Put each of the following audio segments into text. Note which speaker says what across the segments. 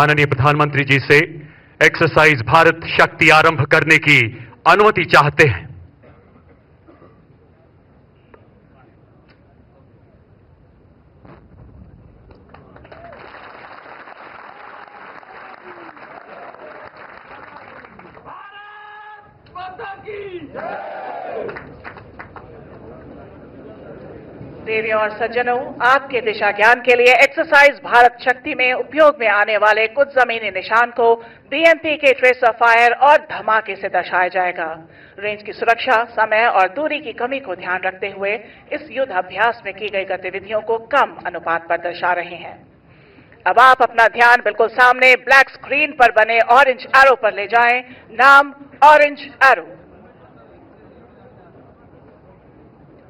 Speaker 1: माननीय प्रधानमंत्री जी से एक्सरसाइज भारत शक्ति आरंभ करने की अनुमति चाहते हैं।
Speaker 2: देवियों और सज्जनों, आपके दिशा ज्ञान के लिए एक्सरसाइज भारत शक्ति में उपयोग में आने वाले कुछ जमीनी निशान को बीएमपी के ट्रेसर फायर और धमाके से दर्शाया जाएगा। रेंज की सुरक्षा, समय और दूरी की कमी को ध्यान रखते हुए इस युद्ध अभ्यास में की गई गतिविधियों को कम अनुपात पर दर्शा रहे हैं। अब आप अपना ध्यान बिल्कुल सामने ब्लैक स्क्रीन पर बने ऑरेंज एरो पर ले जाएं। नाम ऑरेंज एरो।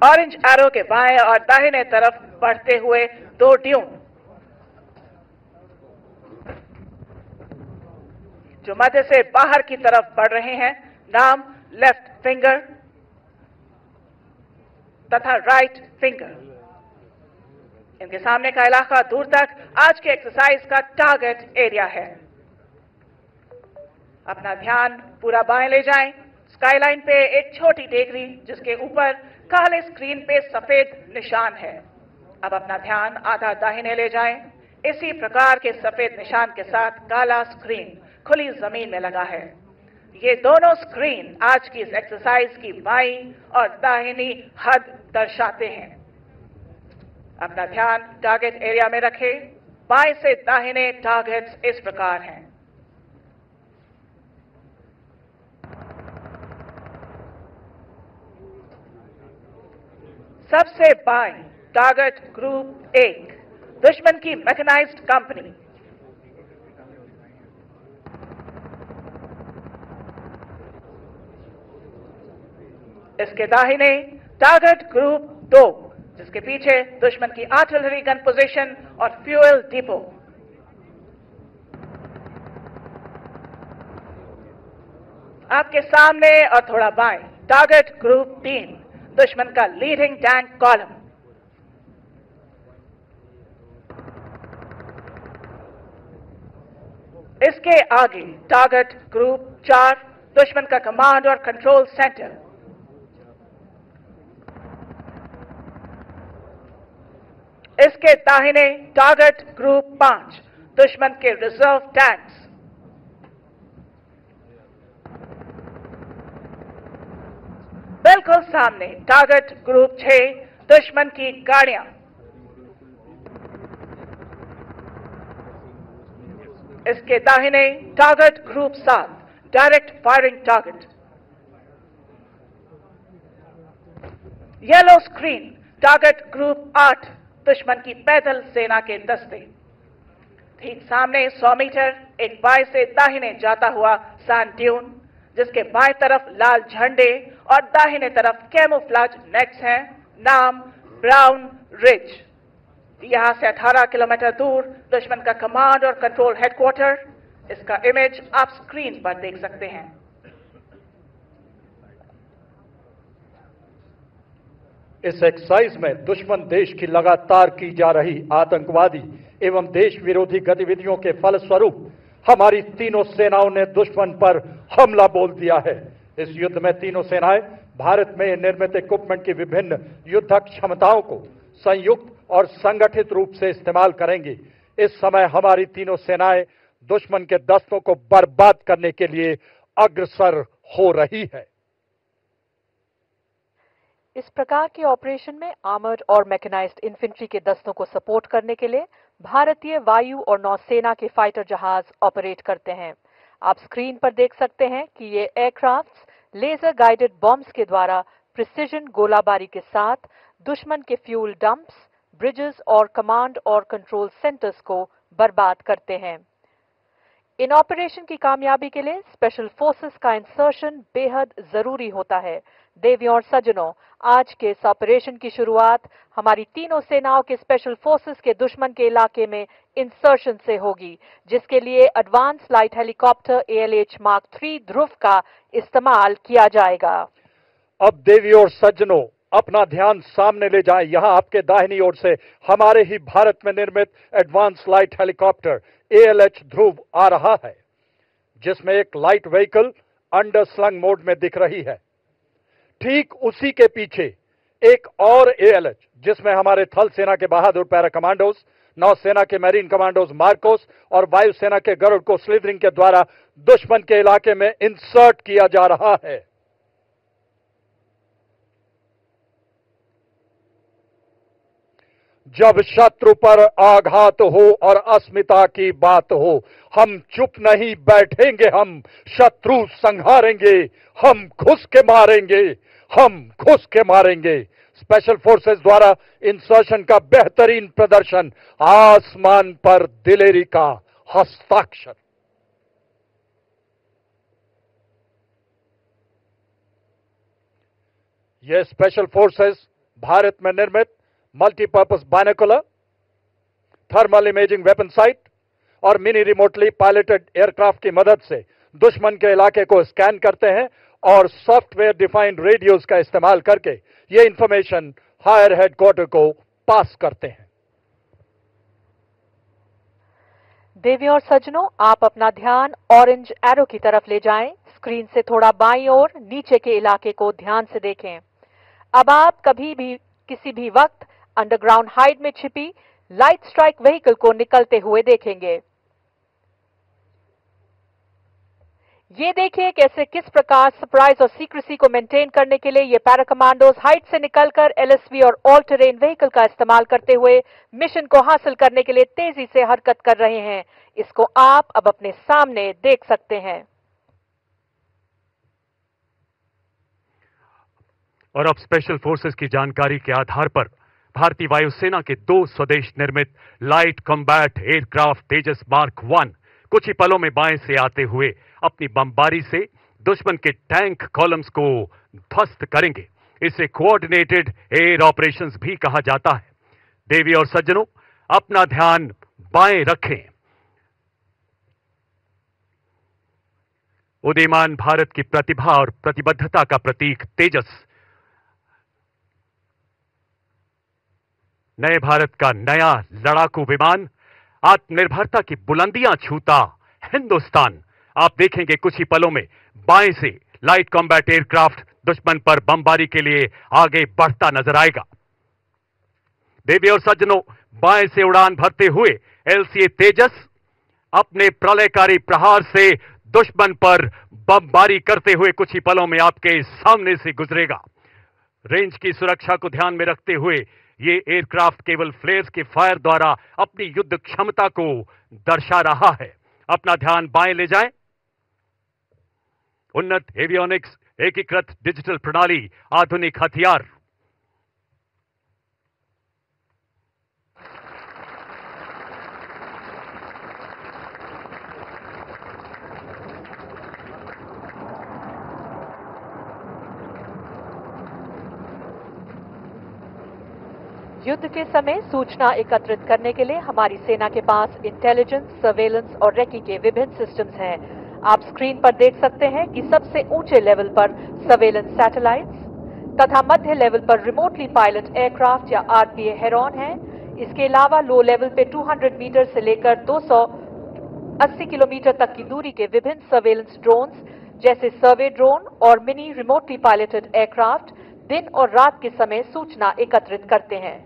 Speaker 2: ऑरेंज एरो के बाएं और दाहिने तरफ बढ़ते हुए दो ड्यून जो मध्य से बाहर की तरफ बढ़ रहे हैं। नाम लेफ्ट फिंगर तथा राइट फिंगर। इनके सामने का इलाका दूर तक आज के एक्सरसाइज का टारगेट एरिया है। अपना ध्यान पूरा बाएं ले जाएं। स्काईलाइन पे एक छोटी टेकरी जिसके ऊपर काले स्क्रीन पे सफेद निशान है। अब अपना ध्यान आधा दाहिने ले जाएं। इसी प्रकार के सफेद निशान के साथ काला स्क्रीन खुली जमीन में लगा है। ये दोनों स्क्रीन आज की इस एक्सरसाइज की बाईं और दाहिनी हद दर्शाते हैं। अपना ध्यान टारगेट एरिया में रखें। बाएं से दाहिने टारगेट्स इस प्रकार हैं। सबसे बाएं टारगेट ग्रुप 1 दुश्मन की मैकेनाइज्ड कंपनी। इसके दाहिने टारगेट ग्रुप 2 जिसके पीछे दुश्मन की आर्टिलरी गन पोजीशन और फ्यूल डिपो। आपके सामने और थोड़ा बाएं टारगेट ग्रुप 3 दुश्मन का लीडिंग टैंक कॉलम। इसके आगे टारगेट ग्रुप 4 दुश्मन का कमांड और कंट्रोल सेंटर। इसके दाहिने टारगेट ग्रुप 5 दुश्मन के रिजर्व टैंक्स। बिल्कुल सामने टारगेट ग्रुप 6 दुश्मन की गाड़ियां। इसके दाहिने target group 7 direct firing target. Yellow screen target group 8 दुश्मन की पैदल सेना के दस्ते। ठीक सामने 100 मीटर एक बाएं से दाहिने जाता हुआ सैंड ड्यून जिसके बाएं तरफ लाल झंडे और दाहिने तरफ कैमोफ्लेज नेट्स हैं। नाम ब्राउन रिज। यहां से 18 किलोमीटर दूर दुश्मन का कमांड और कंट्रोल हेडक्वार्टर। इसका इमेज आप स्क्रीन पर देख सकते हैं।
Speaker 3: इस एक्सरसाइज में दुश्मन देश की लगातार की जा रही आतंकवादी एवं देश विरोधी गतिविधियों के फलस्वरूप हमारी तीनों सेनाओं ने दुश्मन पर हमला बोल दिया है। इस युद्ध में तीनों सेनाएं भारत में निर्मित इक्विपमेंट की विभिन्न युद्धक क्षमताओं को संयुक्त और संगठित रूप से इस्तेमाल करेंगी। इस समय हमारी तीनों सेनाएं दुश्मन के दस्तों को बर्बाद करने के लिए अग्रसर हो रही है।
Speaker 4: इस प्रकार के ऑपरेशन में आर्मर्ड और मैकेनाइज्ड इन्फेंट्री के दस्तों को सपोर्ट करने के लिए भारतीय वायु और नौसेना के फाइटर जहाज ऑपरेट करते हैं। आप स्क्रीन पर देख सकते हैं कि ये एयरक्राफ्ट्स लेजर गाइडेड बॉम्ब्स के द्वारा प्रिसिजन गोलाबारी के साथ दुश्मन के फ्यूल डंप्स, ब्रिजेस और कमांड और कंट्रोल सेंटर्स को बर्बाद करते हैं। इन ऑपरेशन की कामयाबी के लिए स्पेशल फोर्सेस का इंसर्शन बेहद जरूरी होता है। देवियों और सज्जनों, आज के इस ऑपरेशन की शुरुआत हमारी तीनों सेनाओं के स्पेशल फोर्सेस के दुश्मन के इलाके में इंसर्शन से होगी, जिसके लिए advance light helicopter ALH mark 3 ध्रुव का इस्तेमाल किया जाएगा।
Speaker 3: अब देवियों और सज्जनों, अपना ध्यान सामने ले जाएं। यहां आपके दाहिनी ओर से हमारे ही भारत में निर्मित एडवांस लाइट हेलीकॉप्टर ALH ध्रुव आ रहा है, जिसमें एक लाइट व्हीकल अंडरस्लंग मोड में दिख रही है। ठीक उसी के पीछे एक और ALH, जिसमें हमारे थल सेना के बहादुर पैरा कमांडोज, नौसेना के मैरीन कमांडोज मार्कोस और वायुसेना के गरुड़ को स्लिदरिंग के द्वारा दुश्मन के इलाके में इंसर्ट किया जा रहा है। जब शत्रु पर आघात हो और अस्मिता की बात हो, हम चुप नहीं बैठेंगे, हम शत्रु संहारेंगे, हम घुस के मारेंगे, हम घुस के मारेंगे। स्पेशल फोर्सेस द्वारा इंसर्शन का बेहतरीन प्रदर्शन, आसमान पर दिलेरी का हस्ताक्षर। यह स्पेशल फोर्सेस भारत में निर्मित multipurpose binocular, thermal imaging weapon site और मिनी रिमोटली पायलटेड एयरक्राफ्ट की मदद से दुश्मन के इलाके को स्कैन करते हैं और सॉफ्टवेयर डिफाइंड रेडियोज का इस्तेमाल करके ये इंफॉर्मेशन हायर हेडक्वार्टर को पास करते हैं।
Speaker 4: देवियों और सज्जनों, आप अपना ध्यान ऑरेंज एरो की तरफ ले जाएं। स्क्रीन से थोड़ा बाईं ओर नीचे के इलाके को ध्यान से देखें। अब आप कभी भी किसी भी वक्त अंडरग्राउंड हाइड में छिपी लाइट स्ट्राइक व्हीकल को निकलते हुए देखेंगे। ये देखिए कैसे किस प्रकार सरप्राइज और सीक्रेसी को मेंटेन करने के लिए ये पैरा कमांडोज हाइट से निकलकर LSV और ऑल टेरेन व्हीकल का इस्तेमाल करते हुए मिशन को हासिल करने के लिए तेजी से हरकत कर रहे हैं। इसको आप अब अपने सामने देख सकते हैं।
Speaker 1: और अब स्पेशल फोर्सेस की जानकारी के आधार पर भारतीय वायुसेना के 2 स्वदेश निर्मित लाइट कॉम्बैट एयरक्राफ्ट तेजस मार्क 1 कुछ ही पलों में बाएं से आते हुए अपनी बमबारी से दुश्मन के टैंक कॉलम्स को ध्वस्त करेंगे। इसे कोऑर्डिनेटेड एयर ऑपरेशंस भी कहा जाता है। देवी और सज्जनों, अपना ध्यान बाएं रखें। उदीयमान भारत की प्रतिभा और प्रतिबद्धता का प्रतीक तेजस नए भारत का नया लड़ाकू विमान, आत्मनिर्भरता की बुलंदियां छूता हिंदुस्तान। आप देखेंगे कुछ ही पलों में बाएं से लाइट कॉम्बैट एयरक्राफ्ट दुश्मन पर बमबारी के लिए आगे बढ़ता नजर आएगा। देवी और सज्जनों, बाएं से उड़ान भरते हुए LCA तेजस अपने प्रलयकारी प्रहार से दुश्मन पर बमबारी करते हुए कुछ ही पलों में आपके सामने से गुजरेगा। रेंज की सुरक्षा को ध्यान में रखते हुए ये एयरक्राफ्ट केवल फ्लेयर्स के फायर द्वारा अपनी युद्ध क्षमता को दर्शा रहा है। अपना ध्यान बाएं ले जाएं। उन्नत एवियोनिक्स, एकीकृत डिजिटल प्रणाली, आधुनिक हथियार।
Speaker 4: युद्ध के समय सूचना एकत्रित करने के लिए हमारी सेना के पास इंटेलिजेंस, सर्वेलेंस और रेकी के विभिन्न सिस्टम्स हैं। आप स्क्रीन पर देख सकते हैं कि सबसे ऊंचे लेवल पर सर्वेलेंस सैटेलाइट्स तथा मध्य लेवल पर रिमोटली पायलट एयरक्राफ्ट या RPA हेरॉन हैं। इसके अलावा लो लेवल पे 200 मीटर से लेकर 280 किलोमीटर तक की दूरी के विभिन्न सर्वेलेंस ड्रोन्स जैसे सर्वे ड्रोन और मिनी रिमोटली पायलटेड एयरक्राफ्ट दिन और रात के समय सूचना एकत्रित करते हैं।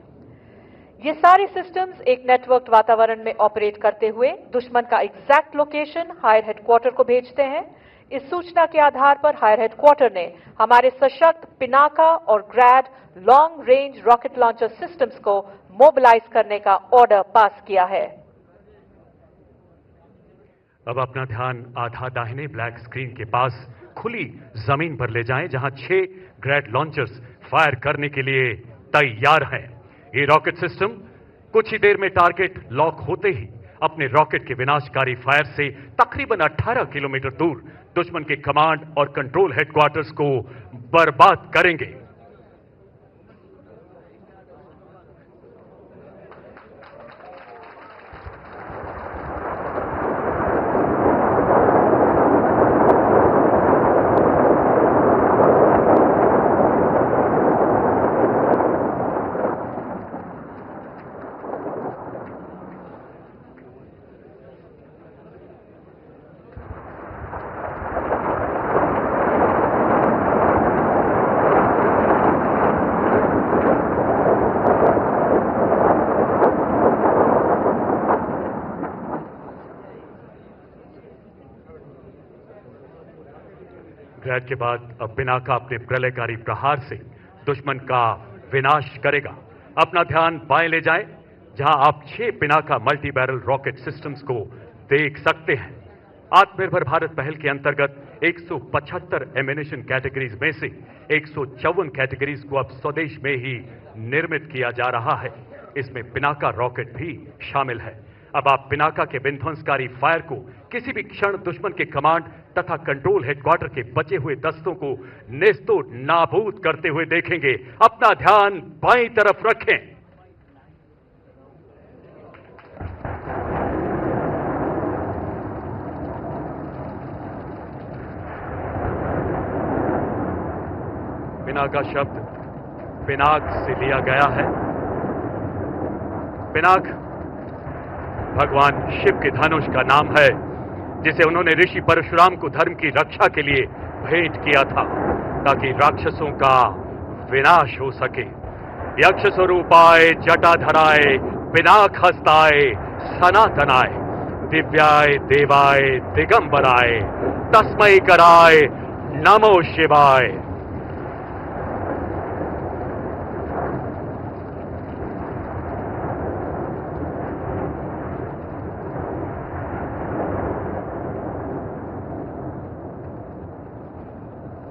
Speaker 4: ये सारे सिस्टम्स एक नेटवर्क वातावरण में ऑपरेट करते हुए दुश्मन का एग्जैक्ट लोकेशन हायर हेडक्वार्टर को भेजते हैं। इस सूचना के आधार पर हायर हेडक्वार्टर ने हमारे सशक्त पिनाका और Grad long range rocket launcher systems को मोबिलाइज करने का ऑर्डर पास किया है।
Speaker 1: अब अपना ध्यान आधा दाहिने ब्लैक स्क्रीन के पास खुली जमीन पर ले जाएं, जहां 6 ग्रैड लॉन्चर्स फायर करने के लिए तैयार हैं। ये रॉकेट सिस्टम कुछ ही देर में टारगेट लॉक होते ही अपने रॉकेट के विनाशकारी फायर से तकरीबन 18 किलोमीटर दूर दुश्मन के कमांड और कंट्रोल हेडक्वार्टर्स को बर्बाद करेंगे। इंक्रेड के बाद अब पिनाका अपने प्रलयकारी प्रहार से दुश्मन का विनाश करेगा। अपना ध्यान बाएं ले जाएं, जहां आप 6 Pinaka multi barrel rocket systems को देख सकते हैं। आत्मनिर्भर भारत पहल के अंतर्गत 175 एमिनेशन कैटेगरीज में से 154 कैटेगरीज को अब स्वदेश में ही निर्मित किया जा रहा है। इसमें पिनाका रॉकेट भी शामिल है। अब आप पिनाका के विध्वंसकारी फायर को किसी भी क्षण दुश्मन के कमांड तथा कंट्रोल हेडक्वार्टर के बचे हुए दस्तों को नेस्तो नाबूद करते हुए देखेंगे। अपना ध्यान बाईं तरफ रखें। पिनाका शब्द पिनाक से लिया गया है। पिनाक भगवान शिव के धनुष का नाम है, जिसे उन्होंने ऋषि परशुराम को धर्म की रक्षा के लिए भेंट किया था, ताकि राक्षसों का विनाश हो सके। यक्ष स्वरूपाय जटाधराय पिनाक हस्ताय सनातनाय दिव्याय देवाय दिगंबराय तस्मै कराय नमो शिवाय।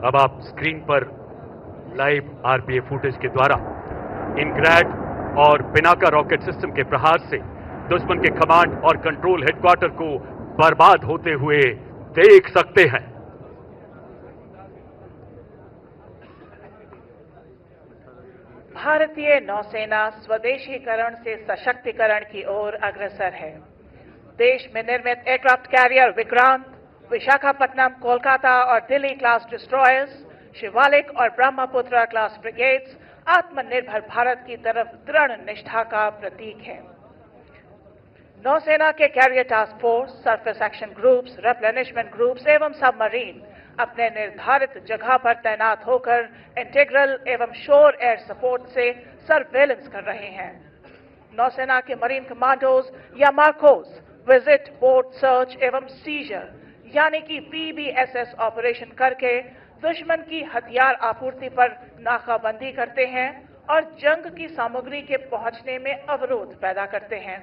Speaker 1: अब आप स्क्रीन पर लाइव आरपीए फुटेज के द्वारा इंक्रेड और पिनाका रॉकेट सिस्टम के प्रहार से दुश्मन के कमांड और कंट्रोल हेडक्वार्टर को बर्बाद होते हुए देख सकते हैं।
Speaker 2: भारतीय नौसेना स्वदेशीकरण से सशक्तिकरण की ओर अग्रसर है। देश में निर्मित एयरक्राफ्ट कैरियर विक्रांत, विशाखापट्टनम, कोलकाता और दिल्ली क्लास डिस्ट्रॉयर्स, शिवालिक और ब्रह्मपुत्र क्लास ब्रिगेड्स आत्मनिर्भर भारत की तरफ दृढ़ निष्ठा का प्रतीक है। नौसेना के carrier task force, surface action groups, replenishment groups एवं सबमरीन अपने निर्धारित जगह पर तैनात होकर इंटीग्रल एवं शोर एयर सपोर्ट से सर्वेलेंस कर रहे हैं। नौसेना के मरीन कमांडोज या मार्कोस विजिट, बोट सर्च एवं सीजर यानी कि PBSS ऑपरेशन करके दुश्मन की हथियार आपूर्ति पर नाकाबंदी करते हैं और जंग की सामग्री के पहुंचने में अवरोध पैदा करते हैं।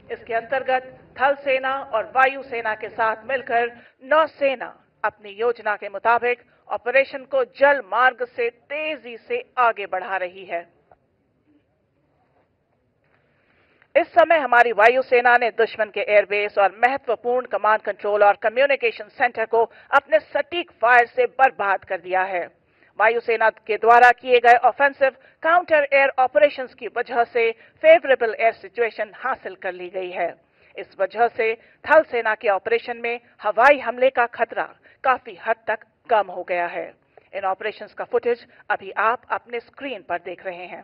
Speaker 2: इसके अंतर्गत थल सेना और वायु सेना के साथ मिलकर नौसेना अपनी योजना के मुताबिक ऑपरेशन को जल मार्ग से तेजी से आगे बढ़ा रही है। इस समय हमारी वायुसेना ने दुश्मन के एयरबेस और महत्वपूर्ण कमांड कंट्रोल और कम्युनिकेशन सेंटर को अपने सटीक फायर से बर्बाद कर दिया है। वायुसेना के द्वारा किए गए ऑफेंसिव काउंटर एयर ऑपरेशंस की वजह से फेवरेबल एयर सिचुएशन हासिल कर ली गई है। इस वजह से थल सेना के ऑपरेशन में हवाई हमले का खतरा काफी हद तक कम हो गया है। इन ऑपरेशंस का फुटेज अभी आप अपने स्क्रीन पर देख रहे हैं।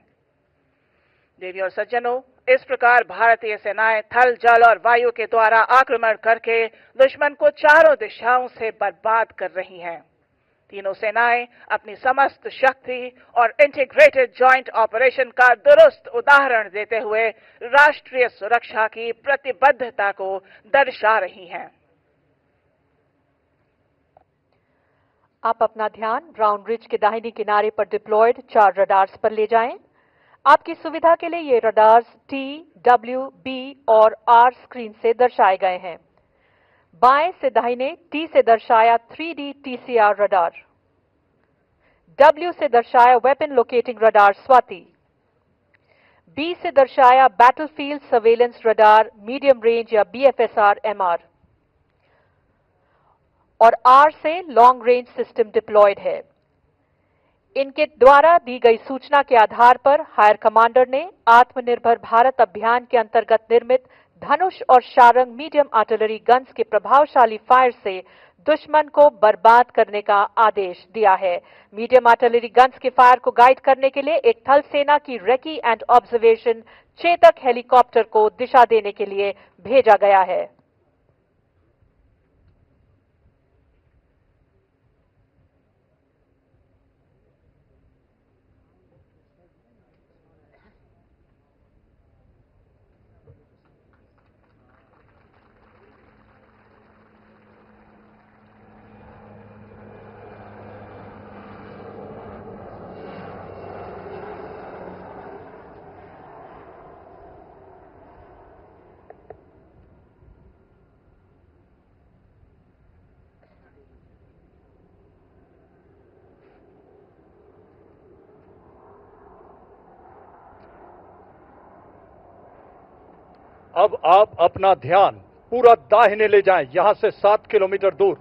Speaker 2: देवी और सज्जनों, इस प्रकार भारतीय सेनाएं थल, जल और वायु के द्वारा आक्रमण करके दुश्मन को चारों दिशाओं से बर्बाद कर रही हैं। तीनों सेनाएं अपनी समस्त शक्ति और इंटीग्रेटेड जॉइंट ऑपरेशन का दुरुस्त उदाहरण देते हुए राष्ट्रीय सुरक्षा की प्रतिबद्धता को दर्शा रही हैं।
Speaker 4: आप अपना ध्यान ब्राउन रिज के दाहिने किनारे पर डिप्लॉयड 4 रडार्स पर ले जाएं। आपकी सुविधा के लिए ये रडार्स T, W, B और R स्क्रीन से दर्शाए गए हैं। बाएं से दाहिने T से दर्शाया 3D TCR रडार, W से दर्शाया weapon locating radar Swati, B से दर्शाया battlefield surveillance radar medium range या BFSR MR और R से लॉन्ग रेंज सिस्टम डिप्लॉयड है। इनके द्वारा दी गई सूचना के आधार पर हायर कमांडर ने आत्मनिर्भर भारत अभियान के अंतर्गत निर्मित धनुष और शारंग मीडियम आर्टिलरी गन्स के प्रभावशाली फायर से दुश्मन को बर्बाद करने का आदेश दिया है। मीडियम आर्टिलरी गन्स के फायर को गाइड करने के लिए एक थल सेना की recce and observation Chetak helicopter को दिशा देने के लिए भेजा गया है।
Speaker 3: अब आप अपना ध्यान पूरा दाहिने ले जाएं। यहां से 7 किलोमीटर दूर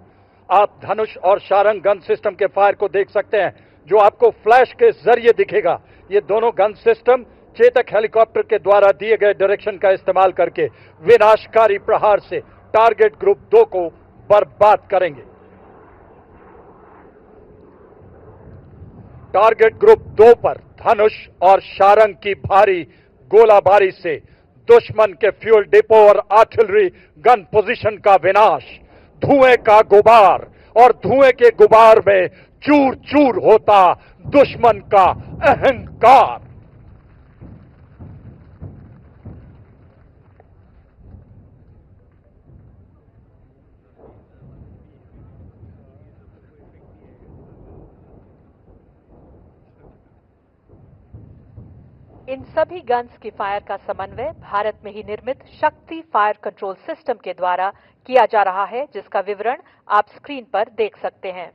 Speaker 3: आप धनुष और शारंग गन सिस्टम के फायर को देख सकते हैं, जो आपको फ्लैश के जरिए दिखेगा। ये दोनों गन सिस्टम चेतक हेलीकॉप्टर के द्वारा दिए गए डायरेक्शन का इस्तेमाल करके विनाशकारी प्रहार से टारगेट ग्रुप 2 को बर्बाद करेंगे। टारगेट ग्रुप 2 पर धनुष और शारंग की भारी गोलाबारी से दुश्मन के फ्यूल डिपो और आर्टिलरी गन पोजीशन का विनाश, धुएं का गुबार, और धुएं के गुबार में चूर चूर होता दुश्मन का अहंकार।
Speaker 4: इन सभी गन्स की फायर का समन्वय भारत में ही निर्मित शक्ति फायर कंट्रोल सिस्टम के द्वारा किया जा रहा है, जिसका विवरण आप स्क्रीन पर देख सकते हैं।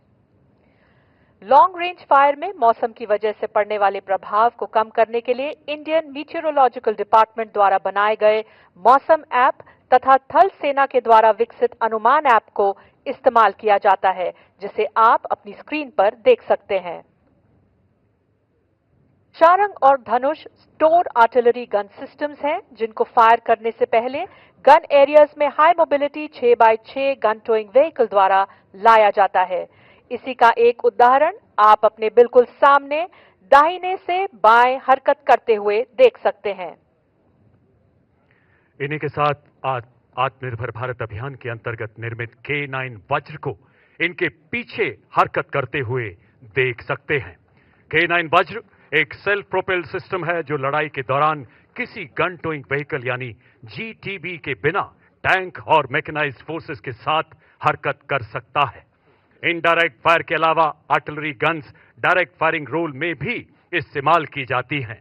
Speaker 4: लॉन्ग रेंज फायर में मौसम की वजह से पड़ने वाले प्रभाव को कम करने के लिए इंडियन मीटियोरोलॉजिकल डिपार्टमेंट द्वारा बनाए गए मौसम ऐप तथा थल सेना के द्वारा विकसित अनुमान ऐप को इस्तेमाल किया जाता है, जिसे आप अपनी स्क्रीन पर देख सकते हैं। शारंग और धनुष स्टोर आर्टिलरी गन सिस्टम्स हैं, जिनको फायर करने से पहले गन एरियाज में high mobility 6x6 gun towing vehicle द्वारा लाया जाता है। इसी का एक उदाहरण आप अपने बिल्कुल सामने दाहिने से बाएं हरकत करते हुए देख सकते हैं।
Speaker 1: इन्हीं के साथ आत्मनिर्भर भारत अभियान के अंतर्गत निर्मित K9 वज्र को इनके पीछे हरकत करते हुए देख सकते हैं। K9 वज्र एक सेल्फ प्रोपेल्ड सिस्टम है जो लड़ाई के दौरान किसी गन टोइंग व्हीकल यानी GTB के बिना टैंक और मैकेनाइज्ड फोर्सेस के साथ हरकत कर सकता है। इनडायरेक्ट फायर के अलावा artillery guns direct firing role में भी इस्तेमाल की जाती हैं।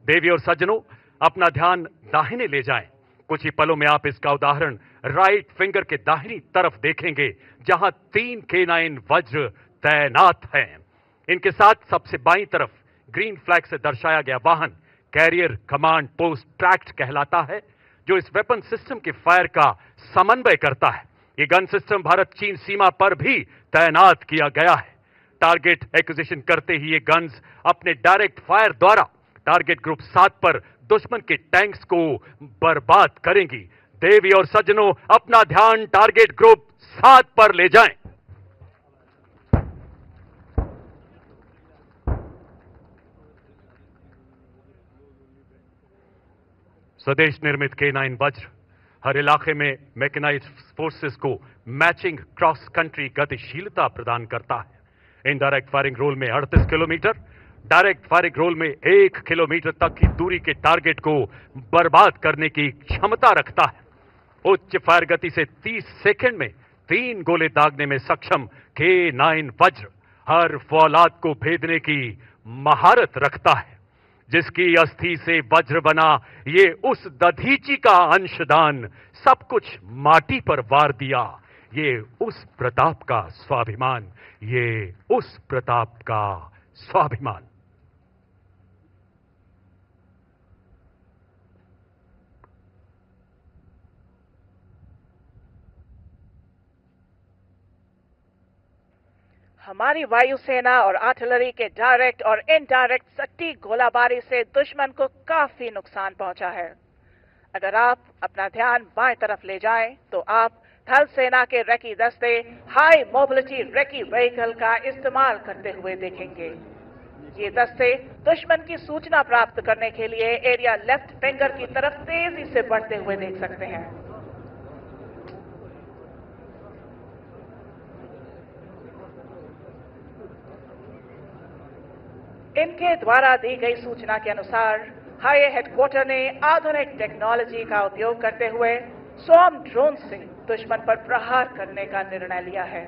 Speaker 1: देवी और सज्जनों, अपना ध्यान दाहिने ले जाएं। कुछ ही पलों में आप इसका उदाहरण राइट फिंगर के दाहिनी तरफ देखेंगे, जहां 3 K9 वज्र तैनात हैं। इनके साथ सबसे बाईं तरफ ग्रीन फ्लैग से दर्शाया गया वाहन कैरियर कमांड पोस्ट ट्रैक्ट कहलाता है, जो इस वेपन सिस्टम के फायर का समन्वय करता है। ये गन सिस्टम भारत चीन सीमा पर भी तैनात किया गया है। टारगेट एक्विजिशन करते ही ये गन्स अपने डायरेक्ट फायर द्वारा टारगेट ग्रुप 7 पर दुश्मन के टैंक्स को बर्बाद करेंगी। देवी और सज्जनों, अपना ध्यान टारगेट ग्रुप 7 पर ले जाएं। स्वदेश निर्मित K9 वज्र हर इलाके में मैकेनाइज्ड फोर्सेस को मैचिंग क्रॉस कंट्री गतिशीलता प्रदान करता है। इनडायरेक्ट फायरिंग रोल में 38 किलोमीटर, डायरेक्ट फायरिंग रोल में 1 किलोमीटर तक की दूरी के टारगेट को बर्बाद करने की क्षमता रखता है। उच्च फायर गति से 30 सेकंड में 3 गोले दागने में सक्षम K9 वज्र हर फौलाद को भेदने की महारत रखता है। जिसकी अस्थि से वज्र बना ये उस दधीची का अंशदान सब कुछ माटी पर वार दिया। ये उस प्रताप का स्वाभिमान, ये उस प्रताप का स्वाभिमान।
Speaker 2: हमारी वायुसेना और आर्टिलरी के डायरेक्ट और इनडायरेक्ट सट्टी गोलाबारी से दुश्मन को काफी नुकसान पहुंचा है। अगर आप अपना ध्यान बाएं तरफ ले जाएं, तो आप थल सेना के रेकी दस्ते हाई मोबिलिटी रेकी व्हीकल का इस्तेमाल करते हुए देखेंगे। ये दस्ते दुश्मन की सूचना प्राप्त करने के लिए एरिया लेफ्ट फिंगर की तरफ तेजी से बढ़ते हुए देख सकते हैं। इनके द्वारा दी गई सूचना के अनुसार हाई हेडक्वार्टर ने आधुनिक टेक्नोलॉजी का उपयोग करते हुए स्वॉर्म ड्रोन से दुश्मन पर प्रहार करने का निर्णय लिया है।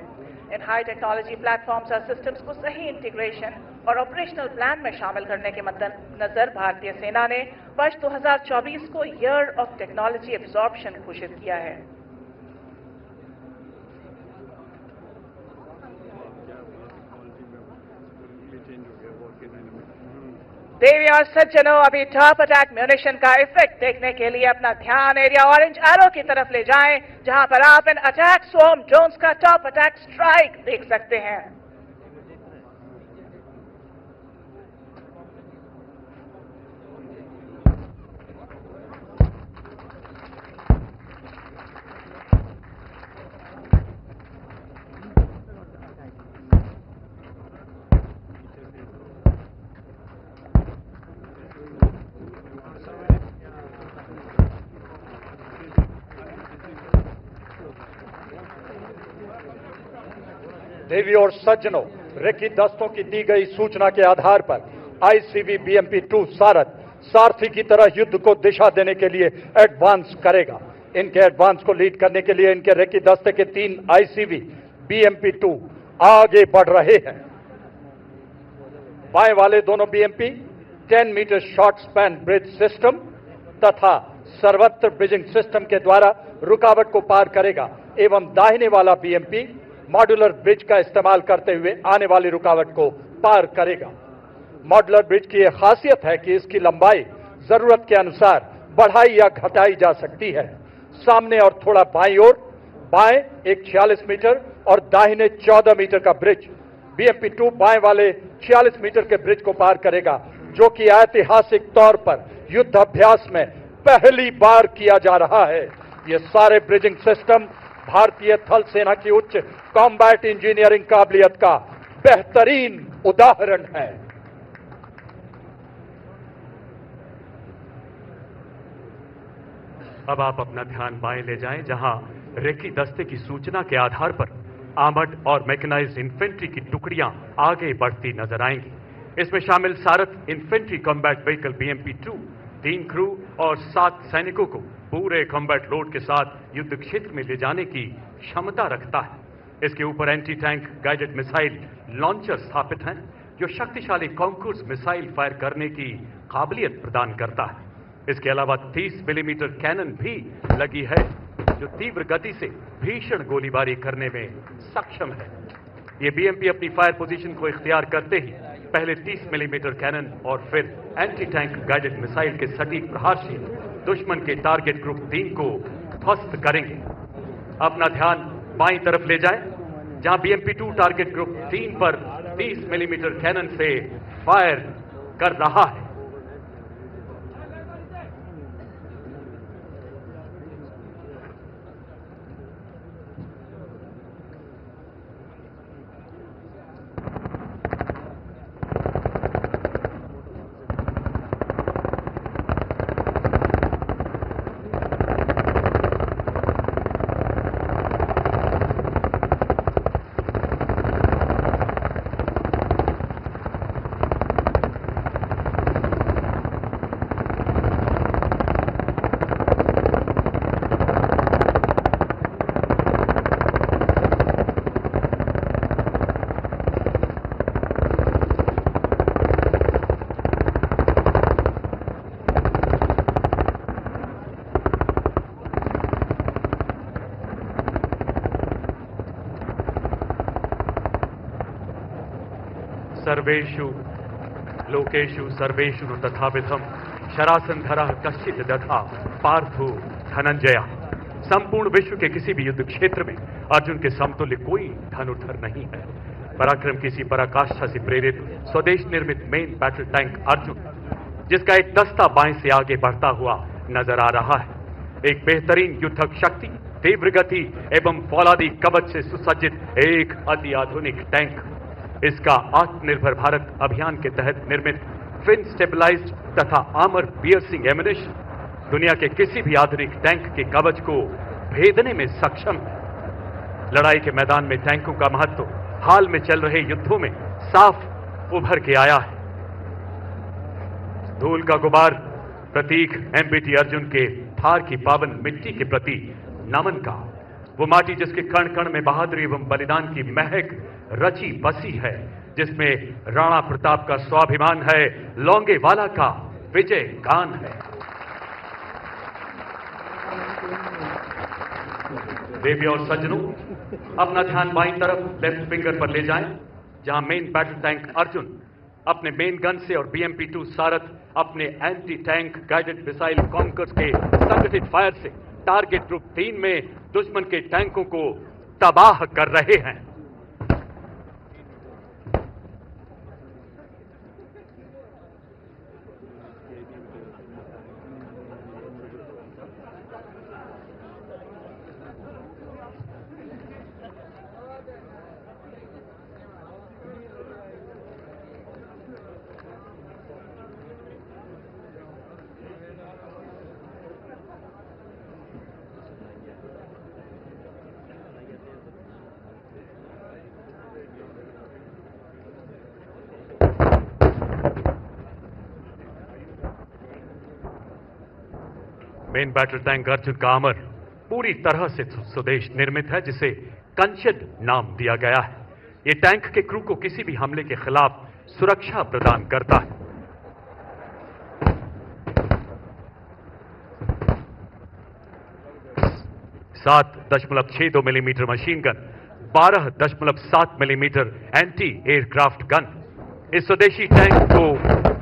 Speaker 2: इन हाई टेक्नोलॉजी प्लेटफॉर्म्स और सिस्टम्स को सही इंटीग्रेशन और ऑपरेशनल प्लान में शामिल करने के मद्देनजर भारतीय सेना ने वर्ष 2024 को ईयर ऑफ टेक्नोलॉजी एब्जॉर्प्शन घोषित किया है। देवी और सज्जनों, अभी टॉप अटैक म्यूनिशन का इफेक्ट देखने के लिए अपना ध्यान एरिया ऑरेंज एरो की तरफ ले जाएं, जहां पर आप इन अटैक स्वॉर्म ड्रोन्स का टॉप अटैक स्ट्राइक देख सकते हैं।
Speaker 3: देवी और सज्जनों, रेकी दस्तों की दी गई सूचना के आधार पर आईसीबी BMP-2 सारथ सारथी की तरह युद्ध को दिशा देने के लिए एडवांस करेगा। इनके एडवांस को लीड करने के लिए इनके रेकी दस्ते के 3 आईसीबी BMP-2 आगे बढ़ रहे हैं। बाएं वाले दोनों BMP 10 metre short span bridge system तथा सर्वत्र ब्रिजिंग सिस्टम के द्वारा रुकावट को पार करेगा एवं दाहिने वाला BMP मॉड्यूलर ब्रिज का इस्तेमाल करते हुए आने वाली रुकावट को पार करेगा। मॉड्यूलर ब्रिज की यह खासियत है कि इसकी लंबाई जरूरत के अनुसार बढ़ाई या घटाई जा सकती है। सामने और थोड़ा बाईं ओर, बाएं एक 46 मीटर और दाहिने 14 मीटर का ब्रिज BMP-2 बाएं वाले 46 मीटर के ब्रिज को पार करेगा, जो कि ऐतिहासिक तौर पर युद्ध अभ्यास में पहली बार किया जा रहा है। ये सारे ब्रिजिंग सिस्टम भारतीय थल सेना की उच्च कॉम्बैट इंजीनियरिंग काबिलियत का बेहतरीन उदाहरण है।
Speaker 1: अब आप अपना ध्यान बाएं ले जाएं, जहां रेकी दस्ते की सूचना के आधार पर आर्मर्ड और मैकेनाइज्ड इन्फेंट्री की टुकड़ियां आगे बढ़ती नजर आएंगी। इसमें शामिल सारथ infantry combat vehicle BMP-2 3 crew और 7 सैनिकों को पूरे कॉम्बैट लोड के साथ युद्ध क्षेत्र में ले जाने की क्षमता रखता है। इसके ऊपर anti tank guided missile launcher स्थापित हैं, जो शक्तिशाली कॉन्कूर्स मिसाइल फायर करने की काबिलियत प्रदान करता है। इसके अलावा 30 मिलीमीटर कैनन भी लगी है, जो तीव्र गति से भीषण गोलीबारी करने में सक्षम है। ये BMP अपनी फायर पोजीशन को इख्तियार करते ही पहले 30 मिलीमीटर कैनन और फिर एंटी टैंक गाइडेड मिसाइल के सटीक प्रहार से दुश्मन के टारगेट ग्रुप 3 को ध्वस्त करेंगे। अपना ध्यान बाईं तरफ ले जाएं, जहां BMP-2 टारगेट ग्रुप 3 पर 30 मिलीमीटर कैनन से फायर कर रहा है। सर्वेषु लोकेषु सर्वेषु नु तथाविधम शरासनधरः कश्चित् दधा पार्थो धनंजय। संपूर्ण विश्व के किसी भी युद्ध क्षेत्र में अर्जुन के समतुल्य कोई धनुर्धर नहीं है। पराक्रम किसी पराकाष्ठा से प्रेरित स्वदेश निर्मित मेन बैटल टैंक अर्जुन, जिसका एक दस्ता बाएं से आगे बढ़ता हुआ नजर आ रहा है। एक बेहतरीन युद्धक शक्ति, तीव्र गति एवं फौलादी कवच से सुसज्जित एक अति आधुनिक टैंक। इसका आत्मनिर्भर भारत अभियान के तहत निर्मित फिन स्टेबलाइज्ड तथा आर्मर पियर्सिंग एम्यूनिशन दुनिया के किसी भी आधुनिक टैंक के कवच को भेदने में सक्षम है। लड़ाई के मैदान में टैंकों का महत्व हाल में चल रहे युद्धों में साफ उभर के आया है। धूल का गुबार प्रतीक MBT अर्जुन के थार की पावन मिट्टी के प्रति नमन का, वो माटी जिसके कण कण में बहादुरी एवं बलिदान की महक रची बसी है, जिसमें राणा प्रताप का स्वाभिमान है, लोंगेवाला का विजय गान है। देवी और सज्जनों, अपना ध्यान बाईं तरफ लेफ्ट फिंगर पर ले जाएं, जहां मेन बैटल टैंक अर्जुन अपने मेन गन से और BMP-2 सारथ अपने anti tank guided missile conquers के संगठित फायर से टारगेट ग्रुप 3 में दुश्मन के टैंकों को तबाह कर रहे हैं। मेन बैटल टैंक अर्जुन का आर्मर पूरी तरह से स्वदेश निर्मित है, जिसे कंचन नाम दिया गया है। ये टैंक के क्रू को किसी भी हमले के खिलाफ सुरक्षा प्रदान करता है। सात 7.62 millimetre machine gun, 12.7 millimetre anti aircraft gun इस स्वदेशी टैंक को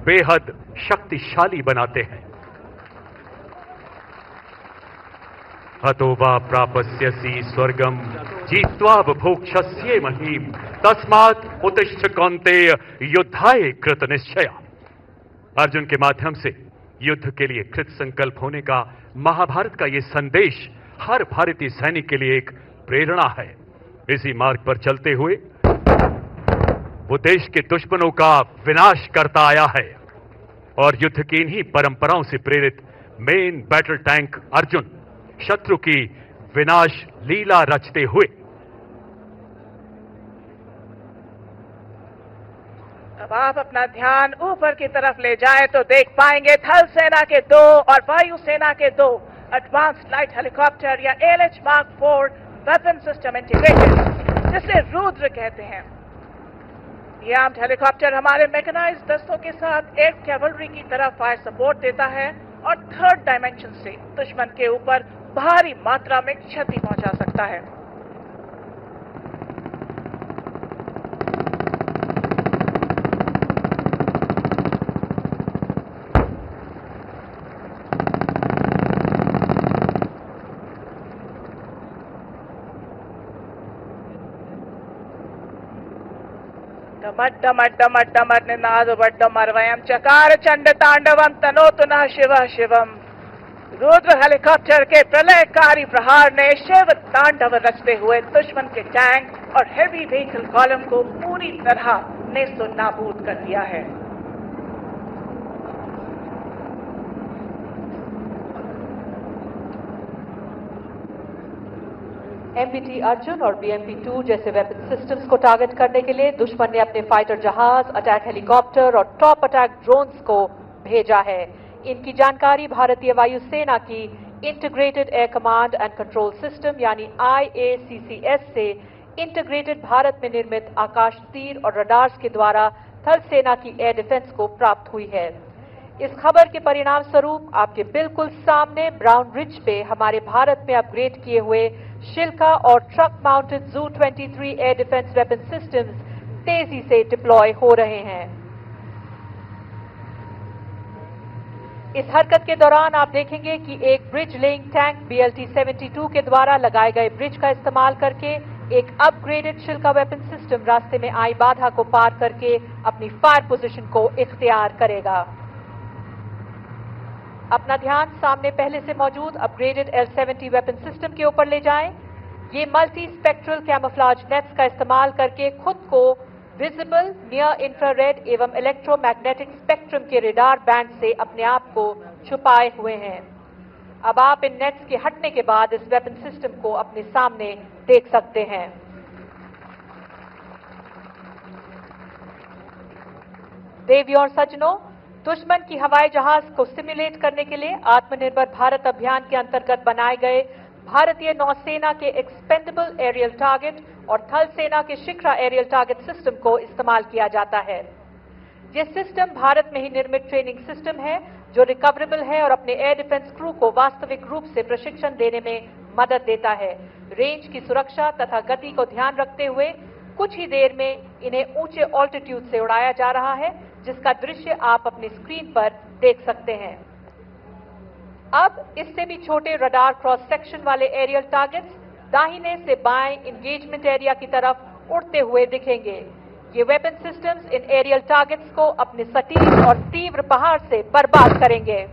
Speaker 1: बेहद शक्तिशाली बनाते हैं। हतो वा प्रापस्यसि स्वर्गम जीत्वा बुभुक्षस्य महीम तस्मात् उत्तिष्ठ कौन्तेय युद्धाय कृत निश्चय। अर्जुन के माध्यम से युद्ध के लिए कृत संकल्प होने का महाभारत का यह संदेश हर भारतीय सैनिक के लिए एक प्रेरणा है। इसी मार्ग पर चलते हुए वो देश के दुश्मनों का विनाश करता आया है और युद्ध की इन्हीं परंपराओं से प्रेरित मेन बैटल टैंक अर्जुन शत्रु की विनाश लीला रचते हुए
Speaker 2: अब आप अपना ध्यान ऊपर की तरफ ले जाएं तो देख पाएंगे थल सेना के 2 और वायु सेना के 2 एडवांस्ड लाइट हेलीकॉप्टर या ALH Mark 4 weapon system integrated, जिसे रुद्र कहते हैं। ये आर्म्ड हेलीकॉप्टर हमारे मैकेनाइज्ड दस्तों के साथ एक कैवलरी की तरह फायर सपोर्ट देता है और थर्ड डायमेंशन से दुश्मन के ऊपर भारी मात्रा में क्षति पहुंचा सकता है। डमट निनादवड्डमर्वयं चकार चंड तांडवम तनोतु नः शिवः शिवम। रुद्र हेलीकॉप्टर के प्रलयकारी प्रहार ने शिव तांडव रचते हुए दुश्मन के टैंक और हेवी व्हीकल कॉलम को पूरी तरह नेस्तो नाबूद कर दिया है।
Speaker 4: MBT अर्जुन और BMP-2 जैसे वेपन सिस्टम्स को टारगेट करने के लिए दुश्मन ने अपने फाइटर जहाज, अटैक हेलीकॉप्टर और टॉप अटैक ड्रोन्स को भेजा है। इनकी जानकारी भारतीय वायुसेना की integrated air command and control system यानी IACCS से इंटीग्रेटेड भारत में निर्मित आकाश तीर और रडार्स के द्वारा थल सेना की एयर डिफेंस को प्राप्त हुई है। इस खबर के परिणाम स्वरूप आपके बिल्कुल सामने ब्राउन रिज पे हमारे भारत में अपग्रेड किए हुए शिल्का और truck mounted ZU-23 air defence weapon systems तेजी से डिप्लॉय हो रहे हैं। इस हरकत के दौरान आप देखेंगे कि एक ब्रिज लेइंग टैंक BLT-72 के द्वारा लगाए गए ब्रिज का इस्तेमाल करके एक अपग्रेडेड शिल्का वेपन सिस्टम रास्ते में आई बाधा को पार करके अपनी फायर पोजीशन को इख्तियार करेगा। अपना ध्यान सामने पहले से मौजूद अपग्रेडेड L-70 वेपन सिस्टम के ऊपर ले जाएं। ये मल्टी स्पेक्ट्रल कैमोफ्लेज नेट्स का इस्तेमाल करके खुद को विजिबल, नियर इंफ्रारेड एवं इलेक्ट्रोमैग्नेटिक स्पेक्ट्रम के रेडार बैंड से अपने आप को छुपाए हुए हैं। अब आप इन नेट्स के हटने के बाद इस वेपन सिस्टम को अपने सामने देख सकते हैं। देवियों और सज्जनों, दुश्मन की हवाई जहाज को सिमुलेट करने के लिए आत्मनिर्भर भारत अभियान के अंतर्गत बनाए गए भारतीय नौसेना के एक्सपेंडेबल एरियल टारगेट और थल सेना के शिखरा एरियल टारगेट सिस्टम को इस्तेमाल किया जाता है। यह सिस्टम भारत में ही निर्मित ट्रेनिंग सिस्टम है जो रिकवरेबल है और अपने एयर डिफेंस क्रू को वास्तविक रूप से प्रशिक्षण देने में मदद देता है। रेंज की सुरक्षा तथा गति को ध्यान रखते हुए कुछ ही देर में इन्हें ऊंचे ऑल्टीट्यूड से उड़ाया जा रहा है, जिसका दृश्य आप अपनी स्क्रीन पर देख सकते हैं। अब इससे भी छोटे रडार क्रॉस सेक्शन वाले एरियल टारगेट्स दाहिने से बाएं इंगेजमेंट एरिया की तरफ उड़ते हुए दिखेंगे। ये वेपन सिस्टम्स इन एरियल टारगेट्स को अपने सटीक और तीव्र प्रहार से बर्बाद करेंगे।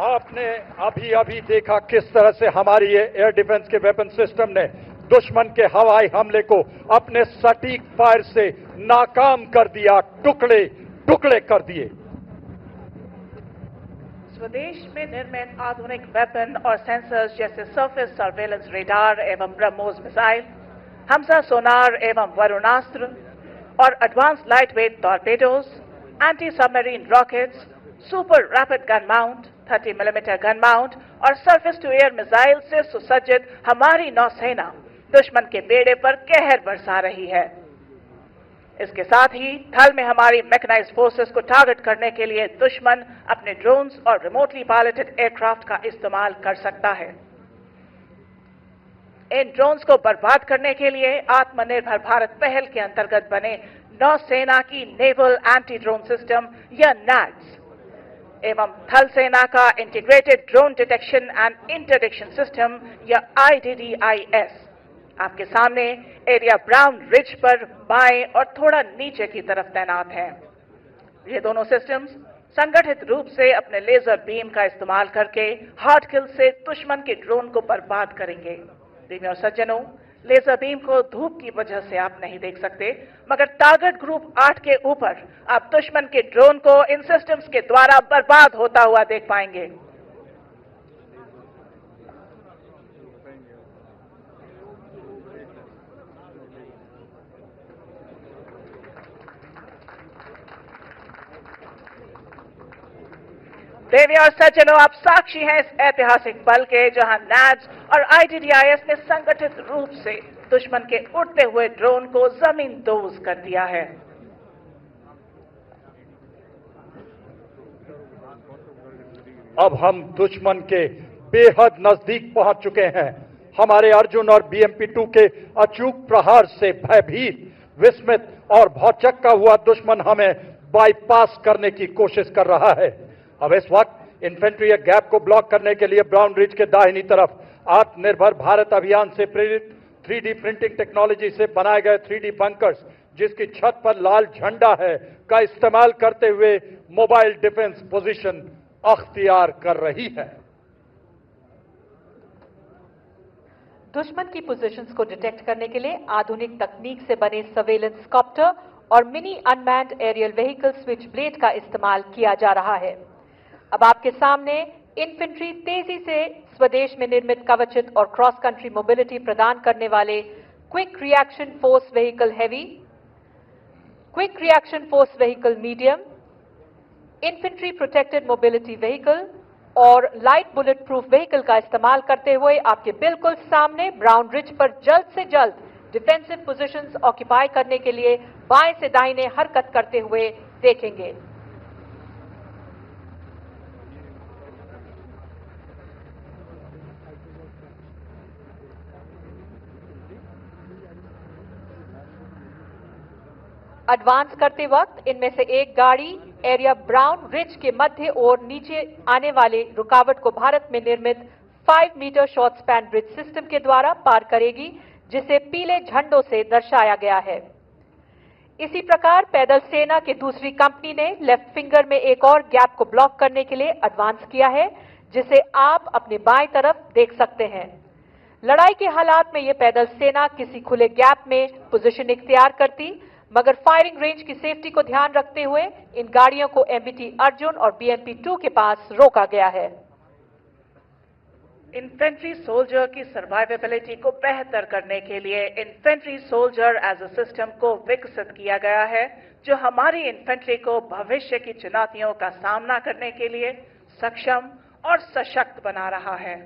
Speaker 3: आपने अभी देखा किस तरह से हमारी ये एयर डिफेंस के वेपन सिस्टम ने दुश्मन के हवाई हमले को अपने सटीक फायर से नाकाम कर दिया, टुकड़े टुकड़े कर दिए।
Speaker 2: स्वदेश में निर्मित आधुनिक वेपन और सेंसर्स जैसे सरफेस सर्वेलेंस रेडार एवं ब्रह्मोस मिसाइल, हमजा सोनार एवं वरुणास्त्र और advance lightweight torpedoes, anti submarine rockets, super rapid gun mount, 30 millimetre gun mount और सरफेस टू एयर मिसाइल से सुसज्जित हमारी नौसेना दुश्मन के बेड़े पर कहर बरसा रही है। इसके साथ ही थल में हमारी मैकेनाइज्ड फोर्सेस को टारगेट करने के लिए दुश्मन अपने ड्रोन्स और रिमोटली पायलटेड एयरक्राफ्ट का इस्तेमाल कर सकता है। इन ड्रोन्स को बर्बाद करने के लिए आत्मनिर्भर भारत पहल के अंतर्गत बने नौसेना की नेवल एंटी ड्रोन सिस्टम या नैड्स एवं थल सेना का integrated drone detection and interdiction system या IDDIS आपके सामने एरिया ब्राउन रिज पर बाएं और थोड़ा नीचे की तरफ तैनात हैं। ये दोनों सिस्टम्स संगठित रूप से अपने लेजर बीम का इस्तेमाल करके हार्ड किल से दुश्मन के ड्रोन को बर्बाद करेंगे। प्रिय सज्जनों, लेजर बीम को धूप की वजह से आप नहीं देख सकते, मगर टारगेट ग्रुप 8 के ऊपर आप दुश्मन के ड्रोन को इन सिस्टम्स के द्वारा बर्बाद होता हुआ देख पाएंगे। देवी और सज्जनों, आप साक्षी हैं इस ऐतिहासिक पल के जहां नैड्स और IDDIS ने संगठित रूप से दुश्मन के उड़ते हुए ड्रोन को जमीन दोज कर दिया है।
Speaker 3: अब हम दुश्मन के बेहद नजदीक पहुंच चुके हैं। हमारे अर्जुन और BMP-2 के अचूक प्रहार से भयभीत, विस्मित और भौचक्का हुआ दुश्मन हमें बाईपास करने की कोशिश कर रहा है। अब इस वक्त इन्फेंट्री गैप को ब्लॉक करने के लिए ब्राउन रिज के दाहिनी तरफ आत्मनिर्भर भारत अभियान से प्रेरित 3D प्रिंटिंग टेक्नोलॉजी से बनाए गए 3D बंकर्स, जिसकी छत पर लाल झंडा है, का इस्तेमाल करते हुए मोबाइल डिफेंस पोजीशन अख्तियार कर रही है।
Speaker 4: दुश्मन की पोजीशंस को डिटेक्ट करने के लिए आधुनिक तकनीक से बने सर्वेलेंस कॉप्टर और mini unmanned aerial vehicle switchblade का इस्तेमाल किया जा रहा है। अब आपके सामने इन्फेंट्री तेजी से स्वदेश में निर्मित कवचित और क्रॉस कंट्री मोबिलिटी प्रदान करने वाले quick reaction force vehicle heavy, quick reaction force vehicle medium, infantry protected mobility vehicle और लाइट बुलेट प्रूफ व्हीकल का इस्तेमाल करते हुए आपके बिल्कुल सामने ब्राउन रिज पर जल्द से जल्द डिफेंसिव पोजीशंस ऑक्यूपाई करने के लिए बाएं से दाहिने हरकत करते हुए देखेंगे। एडवांस करते वक्त इनमें से एक गाड़ी एरिया ब्राउन रिज के मध्य और नीचे आने वाले रुकावट को भारत में निर्मित 5 metre short span bridge system के द्वारा पार करेगी, जिसे पीले झंडों से दर्शाया गया है। इसी प्रकार पैदल सेना की दूसरी कंपनी ने लेफ्ट फिंगर में एक और गैप को ब्लॉक करने के लिए एडवांस किया है, जिसे आप अपने बाएं तरफ देख सकते हैं। लड़ाई के हालात में ये पैदल सेना किसी खुले गैप में पोजीशन इख्तियार करती, मगर फायरिंग रेंज की सेफ्टी को ध्यान रखते हुए इन गाड़ियों को एमबीटी अर्जुन और बीएमपी-2 के पास रोका गया है।
Speaker 2: इन्फेंट्री सोल्जर की सर्वाइवेबिलिटी को बेहतर करने के लिए infantry soldier as a system को विकसित किया गया है, जो हमारी इन्फेंट्री को भविष्य की चुनौतियों का सामना करने के लिए सक्षम और सशक्त बना रहा है।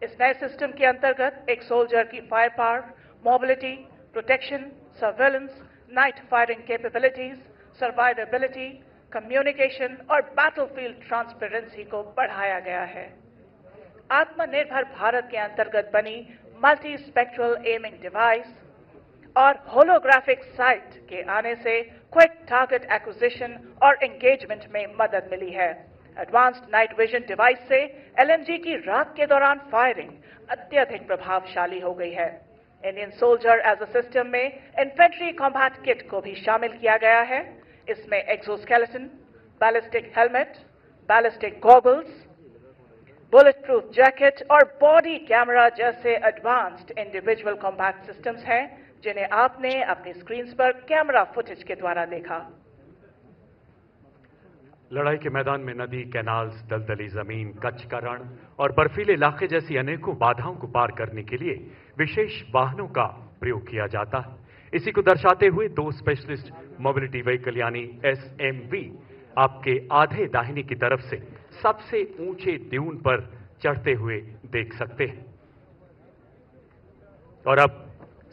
Speaker 2: इस नए सिस्टम के अंतर्गत एक सोल्जर की fire power, mobility, protection, surveillance, night firing capabilities, survivability, communication और बैटलफील्ड ट्रांसपेरेंसी को बढ़ाया गया है। आत्मनिर्भर भारत के अंतर्गत बनी मल्टी स्पेक्ट्रल एमिंग डिवाइस और होलोग्राफिक साइट के आने से क्विक टारगेट एक्विजिशन और एंगेजमेंट में मदद मिली है। एडवांस्ड नाइट विजन डिवाइस से एलएमजी की रात के दौरान फायरिंग अत्यधिक प्रभावशाली हो गई है। Indian soldier as a system में इन्फेंट्री कॉम्बैट किट को भी शामिल किया गया है। इसमें exoskeleton, ballistic helmet, ballistic goggles, bulletproof jacket और बॉडी कैमरा जैसे एडवांस्ड इंडिविजुअल कॉम्बैट सिस्टम्स हैं, जिन्हें आपने अपनी स्क्रीन पर कैमरा फुटेज के द्वारा देखा।
Speaker 1: लड़ाई के मैदान में नदी, कैनाल्स, दलदली जमीन, कच्छ का रण और बर्फीले इलाके जैसी अनेकों बाधाओं को पार करने के लिए विशेष वाहनों का प्रयोग किया जाता है। इसी को दर्शाते हुए दो स्पेशलिस्ट मोबिलिटी व्हीकल यानी एसएमवी आपके आधे दाहिने की तरफ से सबसे ऊंचे ड्यून पर चढ़ते हुए देख सकते हैं। और अब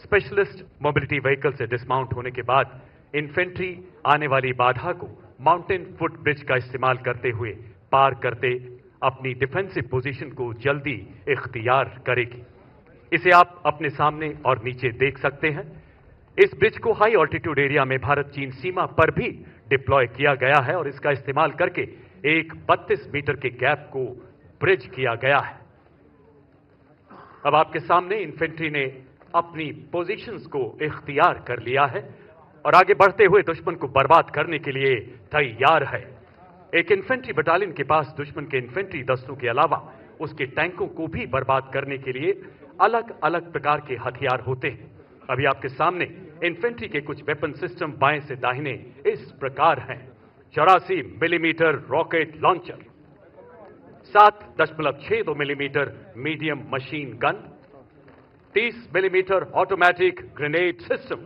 Speaker 1: स्पेशलिस्ट मोबिलिटी व्हीकल से डिसमाउंट होने के बाद इन्फेंट्री आने वाली बाधा को माउंटेन फुट ब्रिज का इस्तेमाल करते हुए पार करते अपनी डिफेंसिव पोजीशन को जल्दी इख्तियार करेगी। इसे आप अपने सामने और नीचे देख सकते हैं। इस ब्रिज को हाई ऑल्टीट्यूड एरिया में भारत चीन सीमा पर भी डिप्लॉय किया गया है और इसका इस्तेमाल करके एक 32 मीटर के गैप को ब्रिज किया गया है। अब आपके सामने इन्फेंट्री ने अपनी पोजीशंस को इख्तियार कर लिया है और आगे बढ़ते हुए दुश्मन को बर्बाद करने के लिए तैयार है। एक इन्फेंट्री बटालियन के पास दुश्मन के इन्फेंट्री दस्तों के अलावा उसके टैंकों को भी बर्बाद करने के लिए अलग अलग प्रकार के हथियार होते हैं। अभी आपके सामने इन्फेंट्री के कुछ वेपन सिस्टम बाएं से दाहिने इस प्रकार हैं। 84 millimetre rocket launcher, 7.62 millimetre medium machine gun, 30 millimetre automatic grenade system,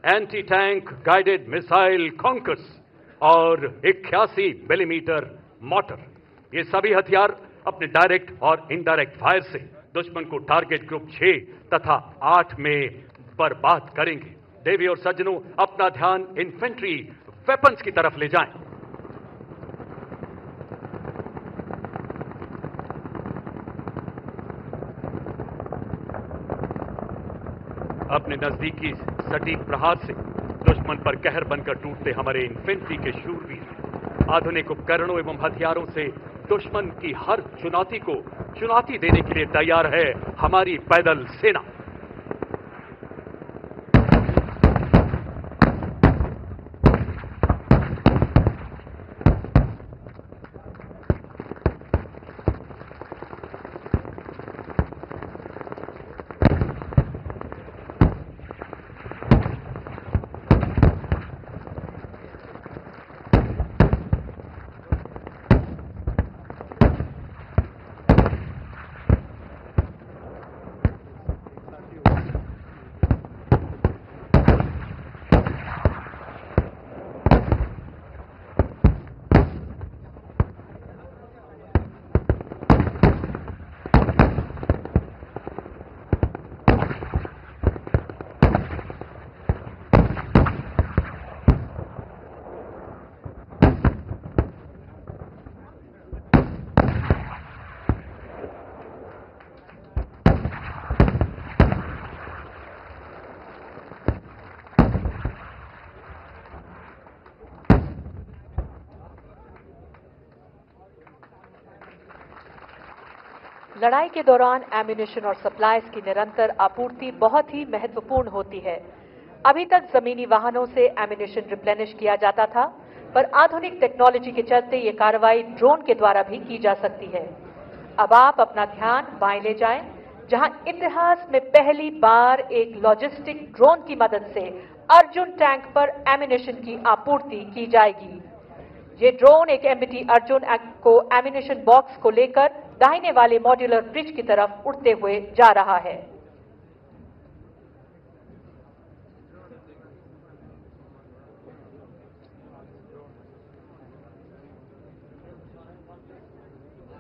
Speaker 1: anti tank guided missile conquers और 81 मिलीमीटर मोटर। ये सभी हथियार अपने डायरेक्ट और इनडायरेक्ट फायर से दुश्मन को टारगेट ग्रुप 6 तथा 8 में बर्बाद करेंगे। देवी और सज्जनों, अपना ध्यान इन्फेंट्री वेपन्स की तरफ ले जाएं। अपने नजदीकी सटीक प्रहार से दुश्मन पर कहर बनकर टूटते हमारे इन्फेंट्री के शूरवीर आधुनिक उपकरणों एवं हथियारों से दुश्मन की हर चुनौती को चुनौती देने के लिए तैयार है हमारी पैदल सेना।
Speaker 4: लड़ाई के दौरान एम्यूनिशन और सप्लाईज की निरंतर आपूर्ति बहुत ही महत्वपूर्ण होती है। अभी तक जमीनी वाहनों से एम्यूनिशन रिप्लेनिश किया जाता था, पर आधुनिक टेक्नोलॉजी के चलते ये कार्रवाई ड्रोन के द्वारा भी की जा सकती है। अब आप अपना ध्यान बाएं ले जाएं। जहां इतिहास में पहली बार एक लॉजिस्टिक ड्रोन की मदद से अर्जुन टैंक पर एमिनेशन की आपूर्ति की जाएगी। ये ड्रोन एक एमबीटी अर्जुन को एमिनेशन बॉक्स को लेकर दाहिने वाले मॉड्यूलर ब्रिज की तरफ उड़ते हुए जा रहा है।